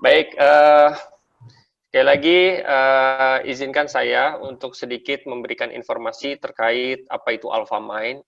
Baik, sekali lagi izinkan saya untuk sedikit memberikan informasi terkait apa itu Alfamind.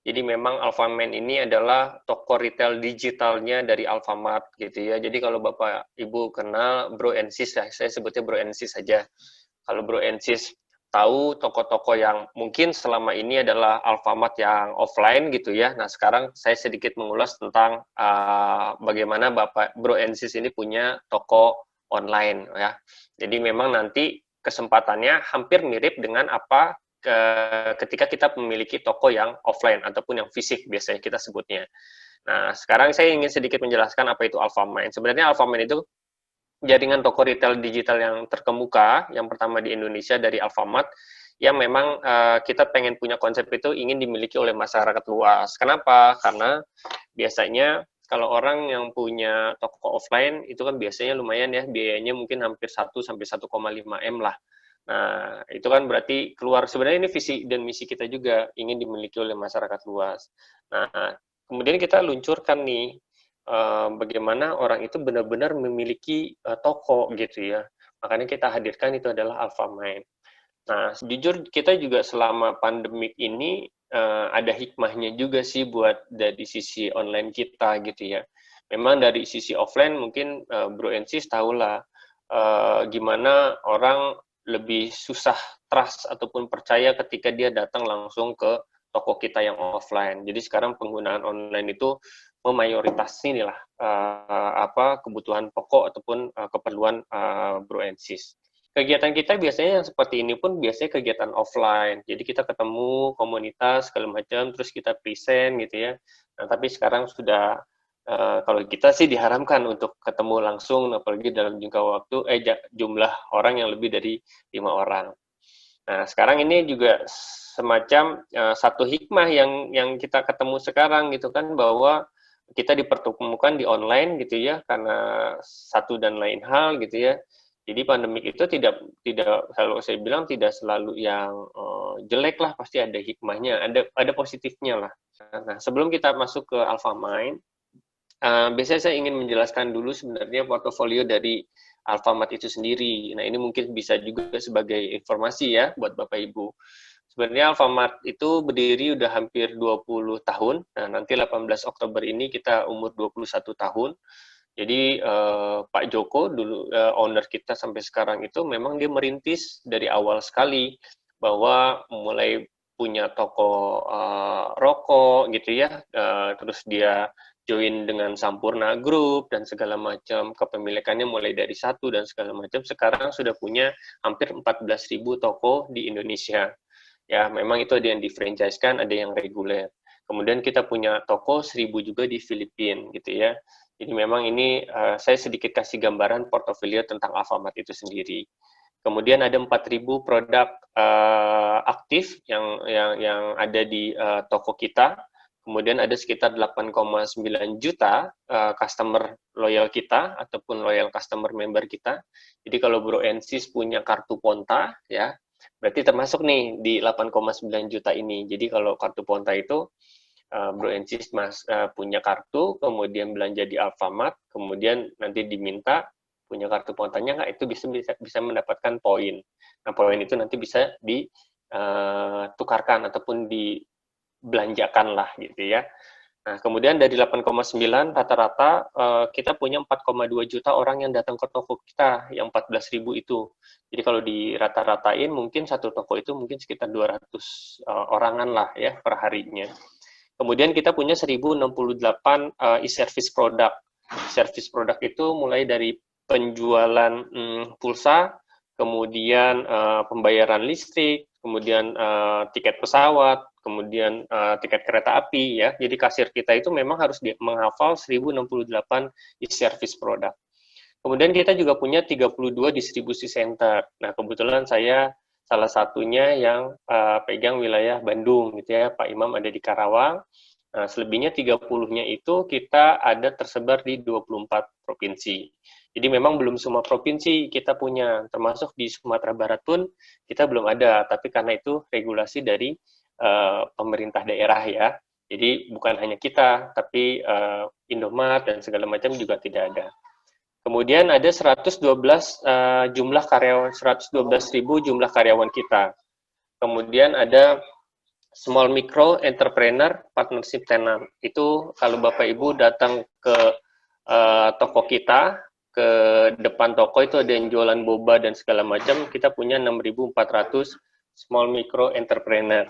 Jadi memang Alfamind ini adalah toko retail digitalnya dari Alfamart gitu ya. Jadi kalau Bapak Ibu kenal Bro and Sis, ya, saya sebutnya Bro and Sis saja. Kalau Bro and Sis tahu toko-toko yang mungkin selama ini adalah Alfamart yang offline gitu ya. Nah, sekarang saya sedikit mengulas tentang bagaimana Bapak Bro and Sis ini punya toko online ya. Jadi memang nanti kesempatannya hampir mirip dengan apa ketika kita memiliki toko yang offline ataupun yang fisik biasanya kita sebutnya. Nah, sekarang saya ingin sedikit menjelaskan apa itu Alfamind. Sebenarnya Alfamind itu jaringan toko retail digital yang terkemuka, yang pertama di Indonesia dari Alfamart, yang memang kita pengen punya konsep itu ingin dimiliki oleh masyarakat luas. Kenapa? Karena biasanya kalau orang yang punya toko offline itu kan biasanya lumayan ya, biayanya mungkin hampir 1 sampai 1,5 M lah. Nah, itu kan berarti keluar, sebenarnya ini visi dan misi kita juga ingin dimiliki oleh masyarakat luas. Nah, kemudian kita luncurkan nih bagaimana orang itu benar-benar memiliki toko gitu ya. Makanya kita hadirkan itu adalah Alfamind. Nah, jujur kita juga selama pandemik ini ada hikmahnya juga sih buat dari sisi online kita gitu ya. Memang dari sisi offline mungkin Bro and Sis tahulah gimana orang lebih susah trust ataupun percaya ketika dia datang langsung ke toko kita yang offline. Jadi sekarang penggunaan online itu memayoritas inilah apa kebutuhan pokok ataupun keperluan Bro and Sis. Kegiatan kita biasanya yang seperti ini pun biasanya kegiatan offline. Jadi kita ketemu komunitas segala macam, terus kita present gitu ya. Nah, tapi sekarang sudah kalau kita sih diharamkan untuk ketemu langsung, apalagi dalam jangka waktu jumlah orang yang lebih dari 5 orang. Nah, sekarang ini juga semacam satu hikmah yang kita ketemu sekarang gitu kan, bahwa kita dipertemukan di online gitu ya, karena satu dan lain hal gitu ya. Jadi pandemik itu tidak kalau saya bilang tidak selalu yang jelek lah, pasti ada hikmahnya, ada positifnya lah. Nah, sebelum kita masuk ke Alfamind, biasanya saya ingin menjelaskan dulu sebenarnya portofolio dari Alfamart itu sendiri. Nah, ini mungkin bisa juga sebagai informasi ya buat Bapak Ibu. Sebenarnya Alfamart itu berdiri udah hampir 20 tahun. Nah, nanti 18 Oktober ini kita umur 21 tahun. Jadi Pak Joko dulu owner kita sampai sekarang itu memang dia merintis dari awal sekali bahwa mulai punya toko rokok gitu ya, terus dia join dengan Sampurna Group dan segala macam, kepemilikannya mulai dari satu dan segala macam, sekarang sudah punya hampir 14.000 toko di Indonesia. Ya, memang itu ada yang di-franchise-kan, ada yang reguler. Kemudian kita punya toko 1.000 juga di Filipina gitu ya. Jadi memang ini saya sedikit kasih gambaran portofolio tentang Alfamart itu sendiri. Kemudian ada 4.000 produk aktif yang ada di toko kita. Kemudian ada sekitar 8,9 juta customer loyal kita ataupun loyal customer member kita. Jadi kalau Bro and Sis punya kartu Ponta ya, berarti termasuk nih di 8,9 juta ini. Jadi kalau kartu Ponta itu Bro and Sis punya kartu, kemudian belanja di Alfamart, kemudian nanti diminta punya kartu Pontanya nggak, itu bisa mendapatkan poin. Nah, poin itu nanti bisa ditukarkan ataupun dibelanjakan lah gitu ya. Nah, kemudian dari 8,9 rata-rata kita punya 4,2 juta orang yang datang ke toko kita yang 14.000 itu. Jadi kalau di rata-ratain mungkin satu toko itu mungkin sekitar 200 orangan lah ya per harinya. Kemudian kita punya 1.068 e-service product. Service product itu mulai dari penjualan pulsa, kemudian pembayaran listrik, kemudian tiket pesawat, kemudian tiket kereta api ya. Jadi kasir kita itu memang harus menghafal 1.068 e-service product. Kemudian kita juga punya 32 distribusi center. Nah, kebetulan saya salah satunya yang pegang wilayah Bandung gitu ya. Pak Imam ada di Karawang. Nah, selebihnya 30-nya itu kita ada tersebar di 24 provinsi. Jadi memang belum semua provinsi kita punya, termasuk di Sumatera Barat pun kita belum ada, tapi karena itu regulasi dari pemerintah daerah ya. Jadi bukan hanya kita, tapi Indomaret dan segala macam juga tidak ada. Kemudian ada 112 jumlah karyawan, 112.000 jumlah karyawan kita. Kemudian ada Small Micro Entrepreneur Partnership Tenant. Itu kalau Bapak Ibu datang ke toko kita, ke depan toko itu ada yang jualan boba dan segala macam, kita punya 6.400 Small Micro Entrepreneur.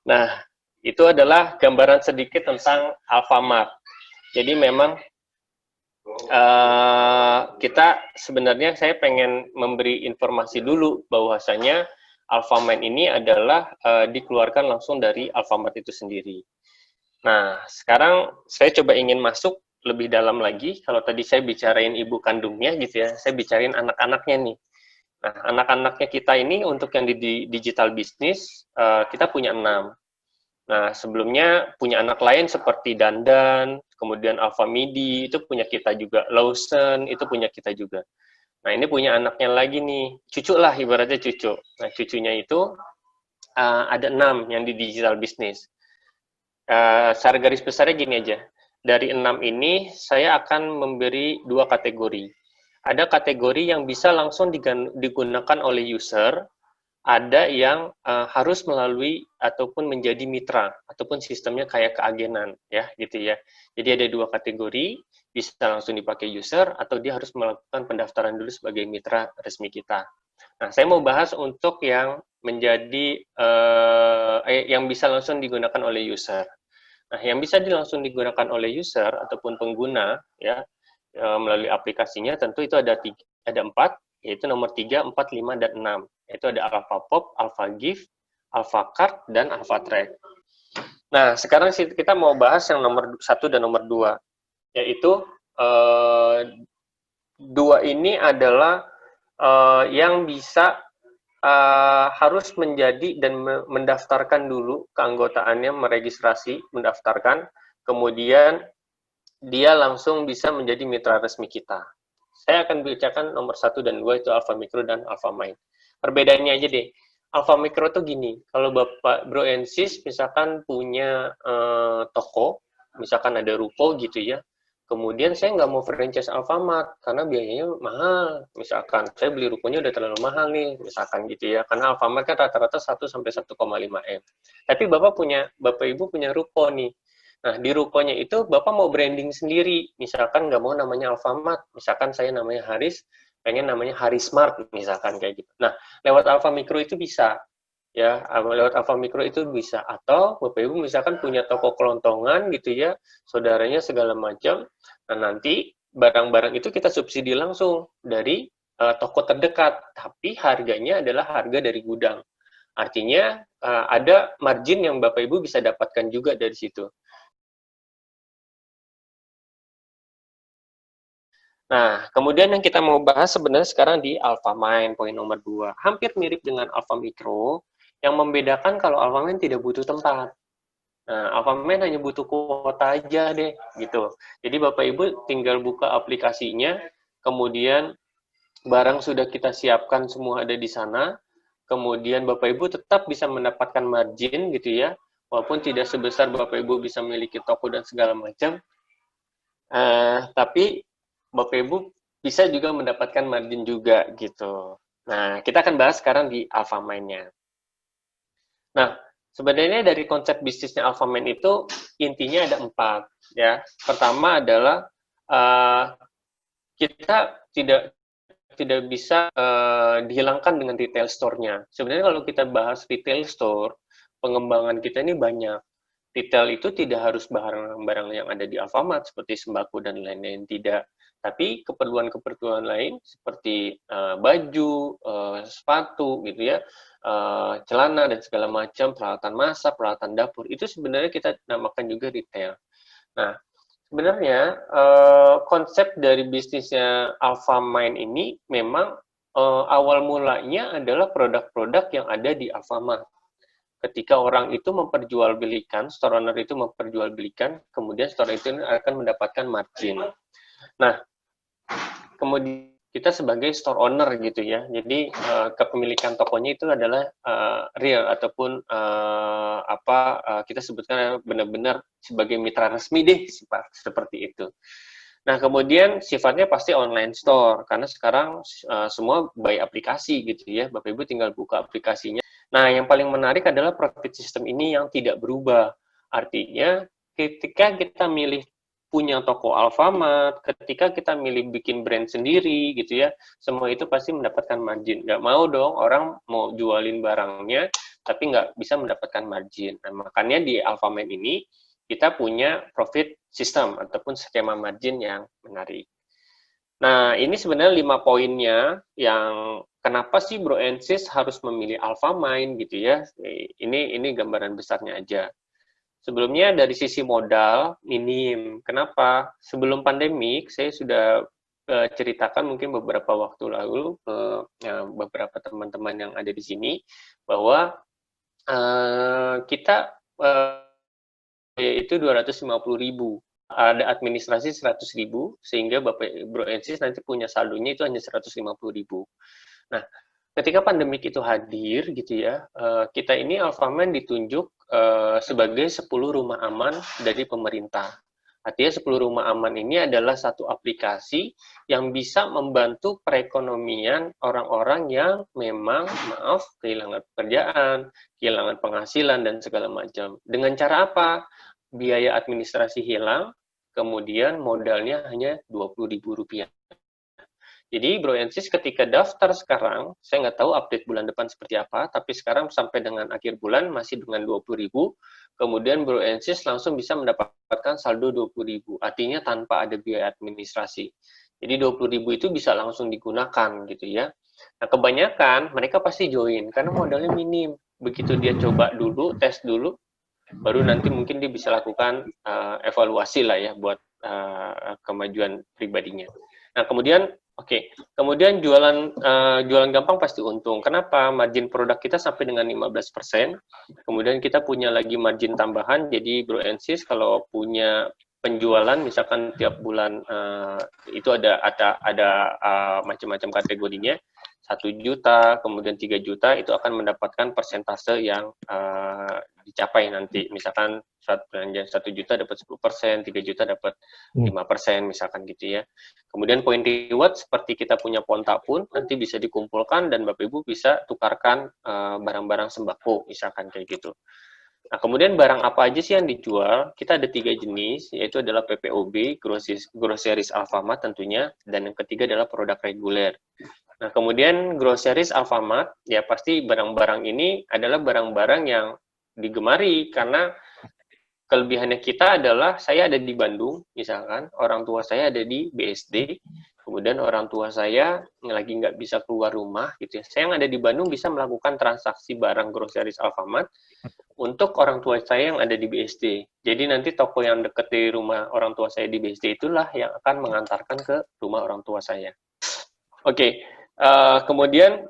Nah, itu adalah gambaran sedikit tentang Alfamart. Jadi memang kita sebenarnya saya pengen memberi informasi dulu bahwasanya Alfamart ini adalah dikeluarkan langsung dari Alfamart itu sendiri. Nah, sekarang saya coba ingin masuk lebih dalam lagi. Kalau tadi saya bicarain ibu kandungnya gitu ya, saya bicarain anak-anaknya nih. Nah, anak-anaknya kita ini untuk yang di digital bisnis, kita punya 6. Nah, sebelumnya punya anak lain seperti Dandan, kemudian Alfamidi, itu punya kita juga. Lawson, itu punya kita juga. Nah, ini punya anaknya lagi nih, cucu lah ibaratnya cucu. Nah, cucunya itu ada 6 yang di digital bisnis. Secara garis besarnya gini aja, dari 6 ini saya akan memberi 2 kategori. Ada kategori yang bisa langsung digunakan oleh user, ada yang harus melalui ataupun menjadi mitra, ataupun sistemnya kayak keagenan, ya gitu ya. Jadi ada 2 kategori, bisa langsung dipakai user, atau dia harus melakukan pendaftaran dulu sebagai mitra resmi kita. Nah, saya mau bahas untuk yang menjadi yang bisa langsung digunakan oleh user. Nah, yang bisa langsung digunakan oleh user ataupun pengguna ya melalui aplikasinya tentu itu ada 4, yaitu nomor 3, 4, 5, dan 6. Yaitu ada AlphaPop, AlphaGift, AlphaCard, dan AlphaTrack. Nah, sekarang kita mau bahas yang nomor 1 dan nomor 2, yaitu 2 ini adalah yang bisa harus menjadi dan mendaftarkan dulu keanggotaannya, meregistrasi, mendaftarkan, kemudian dia langsung bisa menjadi mitra resmi kita. Saya akan bicarakan nomor 1 dan 2 itu Alpha Micro dan Alpha Mind. Perbedaannya aja deh. Alpha Micro tuh gini, kalau Bapak Bro and Sis misalkan punya toko, misalkan ada ruko gitu ya, kemudian saya nggak mau franchise Alfamart karena biayanya mahal. Misalkan saya beli rukonya udah terlalu mahal nih, misalkan gitu ya. Karena Alfamart kan rata-rata 1 sampai 1,5 M. Tapi Bapak Ibu punya ruko nih. Nah, di rukonya itu Bapak mau branding sendiri. Misalkan nggak mau namanya Alfamart, misalkan saya namanya Haris, pengen namanya Harismart misalkan kayak gitu. Nah, lewat Alfa Mikro itu bisa. Ya, lewat Alfa Mikro itu bisa, atau Bapak Ibu misalkan punya toko kelontongan gitu ya, saudaranya segala macam. Nah, nanti barang-barang itu kita subsidi langsung dari toko terdekat, tapi harganya adalah harga dari gudang. Artinya ada margin yang Bapak Ibu bisa dapatkan juga dari situ. Nah, kemudian yang kita mau bahas sebenarnya sekarang di Alphamine, poin nomor 2. Hampir mirip dengan Alpha Micro, yang membedakan kalau Alphamine tidak butuh tempat. Nah, Alphamine hanya butuh kuota aja deh, gitu. Jadi Bapak Ibu tinggal buka aplikasinya, kemudian barang sudah kita siapkan semua ada di sana, kemudian Bapak Ibu tetap bisa mendapatkan margin gitu ya, walaupun tidak sebesar Bapak Ibu bisa memiliki toko dan segala macam, tapi Bapak Ibu bisa juga mendapatkan margin juga gitu. Nah, kita akan bahas sekarang di Alphamine-nya. Nah, sebenarnya dari konsep bisnisnya Alphamine itu intinya ada 4 ya. Pertama adalah kita tidak bisa dihilangkan dengan retail store-nya. Sebenarnya kalau kita bahas retail store, pengembangan kita ini banyak. Retail itu tidak harus barang-barang yang ada di Alfamart seperti sembako dan lain-lain, tidak. Tapi keperluan-keperluan lain seperti baju, sepatu gitu ya, celana dan segala macam, peralatan masak, peralatan dapur, itu sebenarnya kita namakan juga retail. Nah, sebenarnya konsep dari bisnisnya Alfamine ini memang awal mulanya adalah produk-produk yang ada di Alfamart. ketika orang itu memperjualbelikan, store owner itu memperjualbelikan, kemudian store itu akan mendapatkan margin. Nah, kemudian kita sebagai store owner gitu ya, jadi kepemilikan tokonya itu adalah real ataupun kita sebutkan benar-benar sebagai mitra resmi deh, seperti itu. Nah, kemudian sifatnya pasti online store, karena sekarang semua by aplikasi gitu ya, Bapak Ibu tinggal buka aplikasinya. Nah, yang paling menarik adalah profit system ini yang tidak berubah. Artinya, ketika kita milih punya toko Alfamart, ketika kita milih bikin brand sendiri gitu ya, semua itu pasti mendapatkan margin. Nggak mau dong orang mau jualin barangnya, tapi nggak bisa mendapatkan margin. Nah, makanya di Alfamart ini, kita punya profit system ataupun skema margin yang menarik. Nah, ini sebenarnya 5 poinnya yang kenapa sih Bro and Sis harus memilih Alfamind gitu ya. Ini gambaran besarnya aja. Sebelumnya dari sisi modal minim. Kenapa? Sebelum pandemik saya sudah ceritakan mungkin beberapa waktu lalu beberapa teman-teman yang ada di sini bahwa kita yaitu 250.000. Ada administrasi 100.000 sehingga Bapak Bro and Sis nanti punya saldonya itu hanya 150.000. Nah, ketika pandemik itu hadir gitu ya, kita ini Alfamart ditunjuk sebagai 10 rumah aman dari pemerintah. Artinya 10 rumah aman ini adalah satu aplikasi yang bisa membantu perekonomian orang-orang yang memang, kehilangan pekerjaan, kehilangan penghasilan, dan segala macam. Dengan cara apa? Biaya administrasi hilang, kemudian modalnya hanya Rp20.000. Jadi Bro and Sis ketika daftar sekarang, saya nggak tahu update bulan depan seperti apa, tapi sekarang sampai dengan akhir bulan masih dengan 20.000, kemudian Bro and Sis langsung bisa mendapatkan saldo 20.000, artinya tanpa ada biaya administrasi. Jadi 20.000 itu bisa langsung digunakan gitu ya. Nah, kebanyakan mereka pasti join karena modalnya minim. Begitu dia coba dulu, tes dulu, baru nanti mungkin dia bisa lakukan evaluasi lah ya buat kemajuan pribadinya. Nah, kemudian kemudian jualan gampang pasti untung. Kenapa? Margin produk kita sampai dengan 15%. Kemudian kita punya lagi margin tambahan. Jadi Bro and Sis kalau punya penjualan misalkan tiap bulan itu ada macam-macam kategorinya. 1 juta, kemudian 3 juta, itu akan mendapatkan persentase yang dicapai nanti. Misalkan belanja 1 juta dapat 10%, 3 juta dapat 5%, misalkan gitu ya. Kemudian poin reward, seperti kita punya Ponta pun, nanti bisa dikumpulkan dan Bapak Ibu bisa tukarkan barang-barang sembako, misalkan kayak gitu. Nah, kemudian barang apa aja sih yang dijual? Kita ada 3 jenis, yaitu adalah PPOB, Groceries Alfamart tentunya, dan yang ketiga adalah produk reguler. Nah, kemudian Groceries Alfamart, ya pasti barang-barang ini adalah barang-barang yang digemari, karena kelebihannya kita adalah saya ada di Bandung, misalkan, orang tua saya ada di BSD, kemudian orang tua saya lagi nggak bisa keluar rumah, gitu ya. Saya yang ada di Bandung bisa melakukan transaksi barang Groceries Alfamart untuk orang tua saya yang ada di BSD. Jadi nanti toko yang dekat di rumah orang tua saya di BSD itulah yang akan mengantarkan ke rumah orang tua saya. Oke. Kemudian,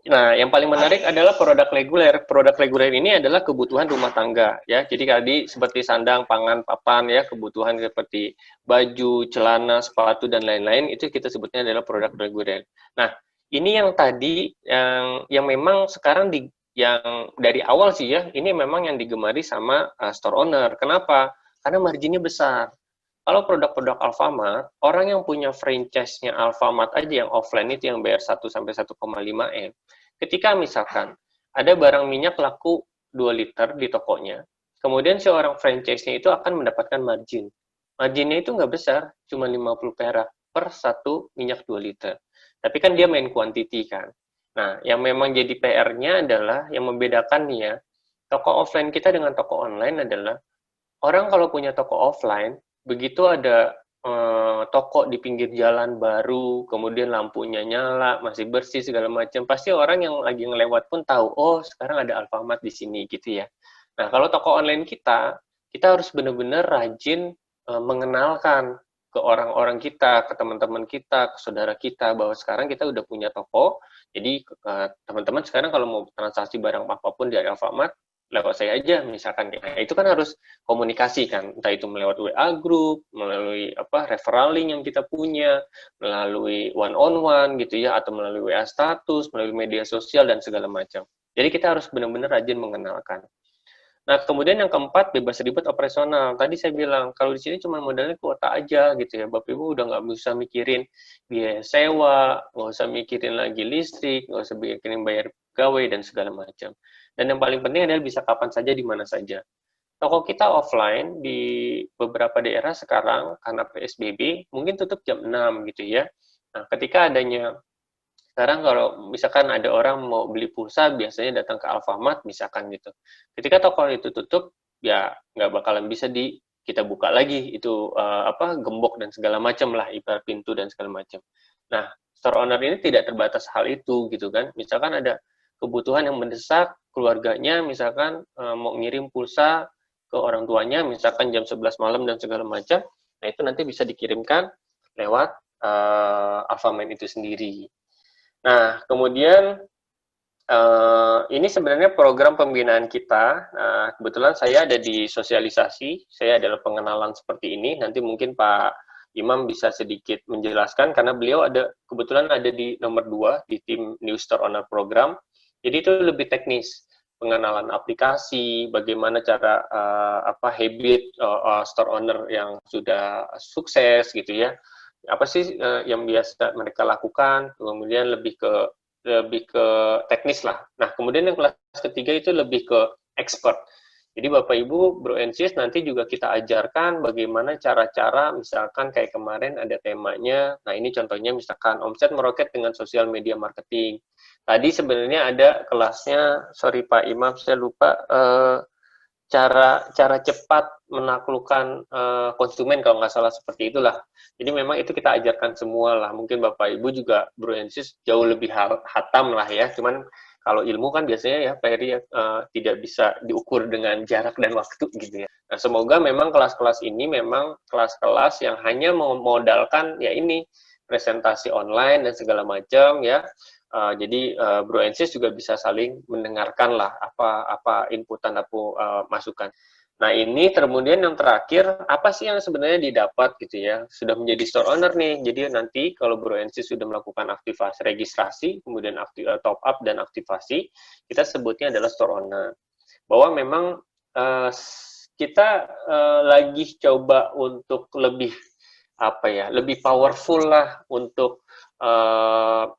nah yang paling menarik adalah produk reguler. Produk reguler ini adalah kebutuhan rumah tangga, ya. Jadi tadi seperti sandang, pangan, papan, ya, kebutuhan seperti baju, celana, sepatu dan lain-lain itu kita sebutnya adalah produk reguler. Nah, ini yang tadi yang memang sekarang yang dari awal sih ya, ini memang yang digemari sama store owner. Kenapa? Karena marginnya besar. Kalau produk-produk Alfamart, orang yang punya franchise-nya Alfamart aja yang offline itu yang bayar 1 sampai 1,5 M. Ketika misalkan ada barang minyak laku 2 liter di tokonya, kemudian si orang franchise-nya itu akan mendapatkan margin. Marginnya itu nggak besar, cuma 50 perak per 1 minyak 2 liter. Tapi kan dia main quantity kan. Nah, yang memang jadi PR-nya adalah, yang membedakan nih ya, toko offline kita dengan toko online adalah, orang kalau punya toko offline, begitu ada toko di pinggir jalan baru, kemudian lampunya nyala, masih bersih segala macam, pasti orang yang lagi ngelewat pun tahu, oh sekarang ada Alfamart di sini gitu ya. Nah, kalau toko online kita harus benar-benar rajin mengenalkan ke orang-orang kita, ke teman-teman kita, ke saudara kita, bahwa sekarang kita udah punya toko. Jadi teman-teman sekarang kalau mau transaksi barang apapun dari Alfamart, lewat saya aja misalkan. Nah, itu kan harus komunikasi kan, entah itu melewat WA group, melalui referral link yang kita punya, melalui one on one gitu ya, atau melalui WA status, melalui media sosial dan segala macam. Jadi kita harus benar-benar rajin mengenalkan. Nah, kemudian yang keempat, bebas ribet operasional. Tadi saya bilang, kalau di sini cuma modalnya kuota aja gitu ya. Bapak Ibu udah nggak bisa mikirin biaya sewa, nggak usah mikirin lagi listrik, nggak usah mikirin bayar pegawai, dan segala macam. Dan yang paling penting adalah bisa kapan saja, di mana saja. Toko kita offline di beberapa daerah sekarang, karena PSBB, mungkin tutup jam 6 gitu ya. Nah, ketika adanya sekarang kalau misalkan ada orang mau beli pulsa, biasanya datang ke Alfamart, misalkan gitu. Ketika toko itu tutup, ya nggak bakalan bisa kita buka lagi itu gembok dan segala macam lah, ibarat pintu dan segala macam. Nah, store owner ini tidak terbatas hal itu gitu kan. Misalkan ada kebutuhan yang mendesak, keluarganya misalkan mau ngirim pulsa ke orang tuanya, misalkan jam 11 malam dan segala macam, nah itu nanti bisa dikirimkan lewat Alfamart itu sendiri. Nah, kemudian ini sebenarnya program pembinaan kita. Nah, kebetulan saya ada di sosialisasi, saya adalah pengenalan seperti ini. Nanti mungkin Pak Imam bisa sedikit menjelaskan, karena beliau kebetulan ada di nomor 2 di tim New Store Owner Program. Jadi itu lebih teknis, pengenalan aplikasi, bagaimana cara habit store owner yang sudah sukses gitu ya. Apa sih yang biasa mereka lakukan, kemudian lebih ke teknis lah. Nah, kemudian yang kelas ketiga itu lebih ke expert. Jadi Bapak Ibu, Bro and Sis, nanti juga kita ajarkan bagaimana cara-cara, misalkan kayak kemarin ada temanya, nah ini contohnya misalkan omset meroket dengan sosial media marketing. Tadi sebenarnya ada kelasnya, sorry Pak Imam, saya lupa, cara cepat menaklukkan konsumen, kalau nggak salah seperti itulah. Jadi memang itu kita ajarkan semua lah. Mungkin Bapak Ibu juga Bro and Sis jauh lebih hatam lah ya. Cuman kalau ilmu kan biasanya ya Pak Heri tidak bisa diukur dengan jarak dan waktu gitu ya. Nah, semoga memang kelas-kelas ini memang kelas-kelas yang hanya memodalkan ya ini presentasi online dan segala macam ya. Jadi Bro and Sis juga bisa saling mendengarkan lah apa inputan atau masukan. Nah, ini kemudian yang terakhir, apa sih yang sebenarnya didapat gitu ya? Sudah menjadi store owner nih, jadi nanti kalau Bro and Sis sudah melakukan aktivasi registrasi, kemudian top up dan aktivasi, kita sebutnya adalah store owner. Bahwa memang kita lagi coba untuk lebih lebih powerful lah untuk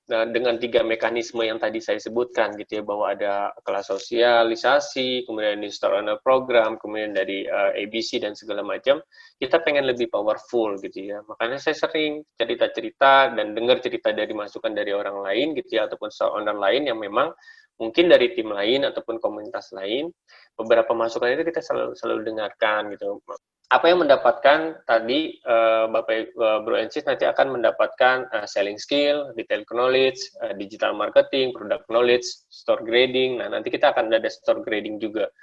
dengan 3 mekanisme yang tadi saya sebutkan gitu ya, bahwa ada kelas sosialisasi, kemudian di store owner program, kemudian dari ABC dan segala macam, kita pengen lebih powerful gitu ya. Makanya saya sering cerita-cerita dan dengar cerita dari masukan dari orang lain gitu ya, ataupun store owner lain yang memang mungkin dari tim lain ataupun komunitas lain, beberapa masukan itu kita selalu dengarkan gitu. Apa yang mendapatkan tadi Bapak Bro and Sis nanti akan mendapatkan selling skill, detail knowledge, digital marketing, product knowledge, store grading. Nah, nanti kita akan ada store grading juga.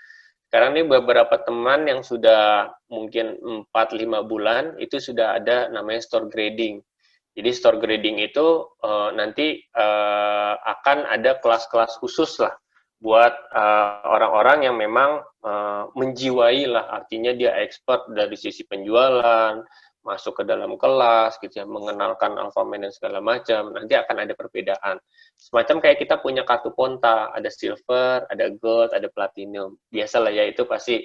Sekarang ini beberapa teman yang sudah mungkin 4-5 bulan itu sudah ada namanya store grading. Jadi store grading itu nanti akan ada kelas-kelas khusus lah buat orang-orang yang memang menjiwai lah, artinya dia expert dari sisi penjualan, masuk ke dalam kelas gitu ya, mengenalkan Alfamart dan segala macam. Nanti akan ada perbedaan. Semacam kayak kita punya kartu Ponta, ada silver, ada gold, ada platinum. Biasalah ya, itu pasti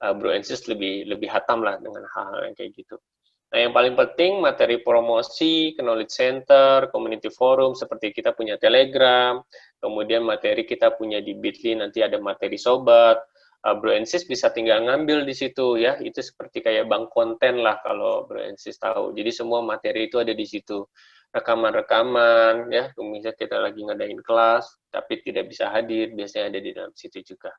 Bro and Sis lebih hatam lah dengan hal-hal yang kayak gitu. Nah, yang paling penting materi promosi, knowledge center, community forum, seperti kita punya Telegram, kemudian materi kita punya di Bitly, nanti ada materi sobat, Bro and Sis bisa tinggal ngambil di situ ya, itu seperti kayak bank konten lah kalau Bro and Sis tahu. Jadi semua materi itu ada di situ. Rekaman-rekaman ya, misalnya kita lagi ngadain kelas, tapi tidak bisa hadir, biasanya ada di dalam situ juga.